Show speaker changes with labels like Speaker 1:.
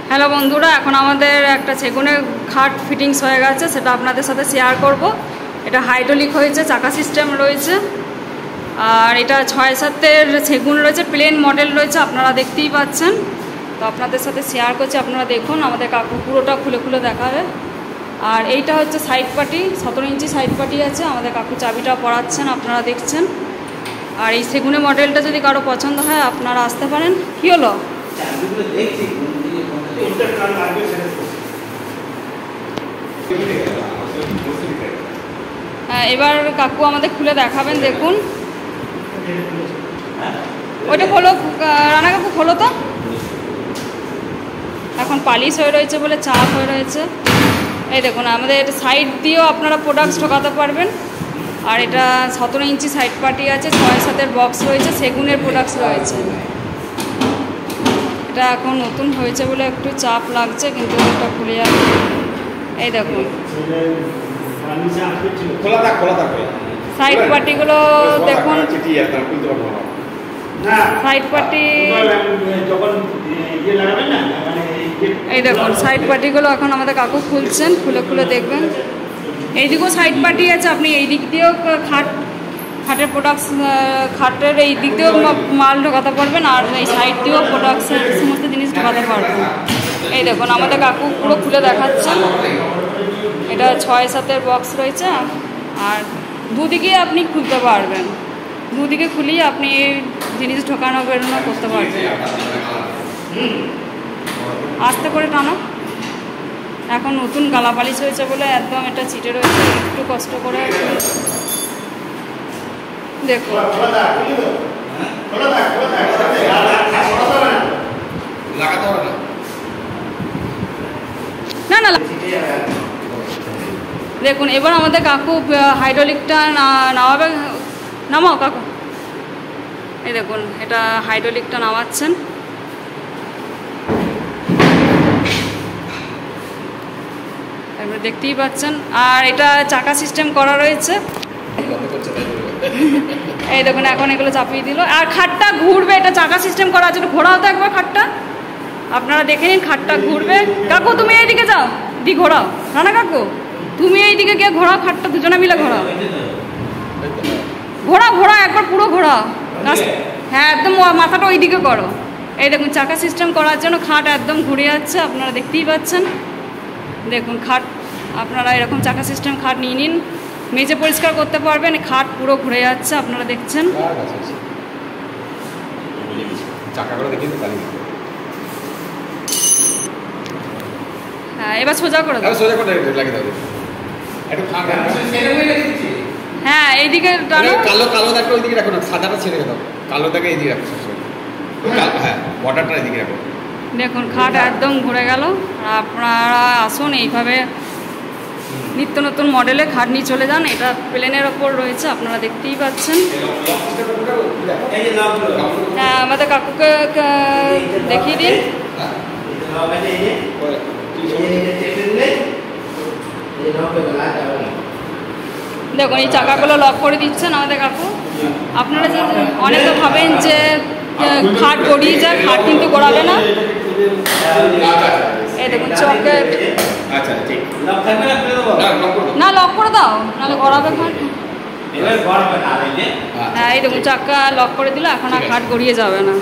Speaker 1: Hello বন্ধুরা, এখন আমাদের একটা সেগুনের খাট ফিটিংস হয়ে গেছে, সেটা আপনাদের সাথে শেয়ার করব। এটা হাইড্রোলিক হয়েছে, চাকা সিস্টেম রয়েছে, আর এটা 6-7-এর সেগুন রয়েছে, প্লেন মডেল রয়েছে, আপনারা দেখতেই পাচ্ছেন। তো আপনাদের সাথে শেয়ার করছি, আপনারা দেখুন। আমাদের কাকু পুরোটা খুলে খুলে দেখাবে। আর এইটা হচ্ছে সাইড পাটি, 17 ইঞ্চি সাইড পাটি আছে। আমাদের কাকু চাবিটা পড়াচ্ছেন, আপনারা দেখছেন। আর এই সেগুনের মডেলটা যদি কারো পছন্দ হয় আপনারা আসতে পারেন। কী হলো? হ্যাঁ, এবার কাকু আমাদের খুলে দেখাবেন, দেখুন। ওইটা খোলো রানা কাকু, খোলো তো। এখন পালিশ হয়ে রয়েছে বলে চাপ হয়ে রয়েছে। এই দেখুন, আমাদের সাইড দিয়েও আপনারা প্রোডাক্টস ঢোকাতে পারবেন। আর এটা 17 ইঞ্চি সাইড পাটি আছে, 6-7-এর বক্স রয়েছে, সেগুনের প্রোডাক্টস রয়েছে। এটা এখন নতুন হয়েছে বলে একটু চাপ লাগছে, কিন্তু এটা খুলে যাবে। এই দেখুন সাইড পাটিগুলো দেখুন, সাইড পাটি এই দেখুন সাইড পাটিগুলো এখন আমাদের কাকু খুলছেন, খুলে খুলে দেখবেন। এইদিকেও সাইড পাটি আছে, আপনি এই দিক দিয়েও খাটের প্রোডাক্টস, খাটের এই দিক দিয়েও মাল ঢোকাতে পারবেন, আর এই সাইড দিয়েও প্রোডাক্টসের সমস্ত জিনিস ঢোকাতে পারবেন। এই দেখুন আমাদের কাকু পুরো খুলে দেখাচ্ছেন। এটা 6-7-এর বক্স রয়েছে, আর দুদিকে আপনি খুলতে পারবেন। দুদিকে খুলিয়ে আপনি জিনিস ঢোকানো বেরোনো করতে পারবেন। আস্তে করে টানো। এখন নতুন গালা পালিশ হয়েছে বলে একদম এটা চিটে রয়েছে, একটু কষ্ট করে দেখুন। না না দেখুন, এবার আমাদের কাকু হাইড্রোলিকটা নামাবে। নামাও কাকু। এই দেখুন, এটা হাইড্রোলিকটা নামাচ্ছেন। এবার দেখতেই পাচ্ছেন। আর এটা চাকা সিস্টেম করা রয়েছে। এই দেখুন, এখন এগুলো চাপিয়ে দিল। আর খাটটা ঘুরবে, এটা চাকা সিস্টেম করা আছে। ঘোরাও তো একবার খাটটা, আপনারা দেখে নিন। খাটটা ঘুরবে। কাকু তুমি এইদিকে যাও, দি ঘোরাও। না কাকু তুমি এইদিকে গিয়ে ঘোরাও, খাটটা দুজনে মিলে ঘোরাও। ঘোরাও একবার, পুরো ঘোরাও। হ্যাঁ, একদম মাথাটা ওই দিকে করো। এই দেখুন, চাকা সিস্টেম করার জন্য খাট একদম ঘুরে যাচ্ছে, আপনারা দেখতেই পাচ্ছেন। দেখুন খাট, আপনারা এরকম চাকা সিস্টেম খাট নিয়ে নিন, মেঝে পরিষ্কার করতে পারবেন। খাট পুরো ঘুরে যাচ্ছে, আপনারা দেখছেন। হ্যাঁ, এবার সোজা করে দাও। হ্যাঁ, এইদিকে
Speaker 2: কালো দাগটা ওইদিকে রাখো না, সাদাটা ছেড়ে দাও। কালো দাগে এইদিকে রাখো। হ্যাঁ, বর্ডারটা এইদিকে রাখো।
Speaker 1: দেখুন খাট একদম ঘুরে গেল। আপনারা আসুন, এইভাবে নিত্য নতুন মডেলে খাট নিয়ে চলে যান। এটা প্লেনের ওপর রয়েছে, আপনারা দেখতেই পাচ্ছেন। হ্যাঁ, আমাদের কাকুকে দেখিয়ে দিন। দেখুন, এই চাকাগুলো লক করে দিচ্ছেন আমাদের কাকু। আপনারা যে অনেকে ভাবেন যে খাট গড়িয়ে যায়, খাট কিন্তু গড়াবে না। এই দেখুন চকে না, লক করে দাও, নাহলে গড়াবে খাট। হ্যাঁ, এই দেখুন চাকা লক করে দিল, এখন আর খাট গড়িয়ে যাবে না।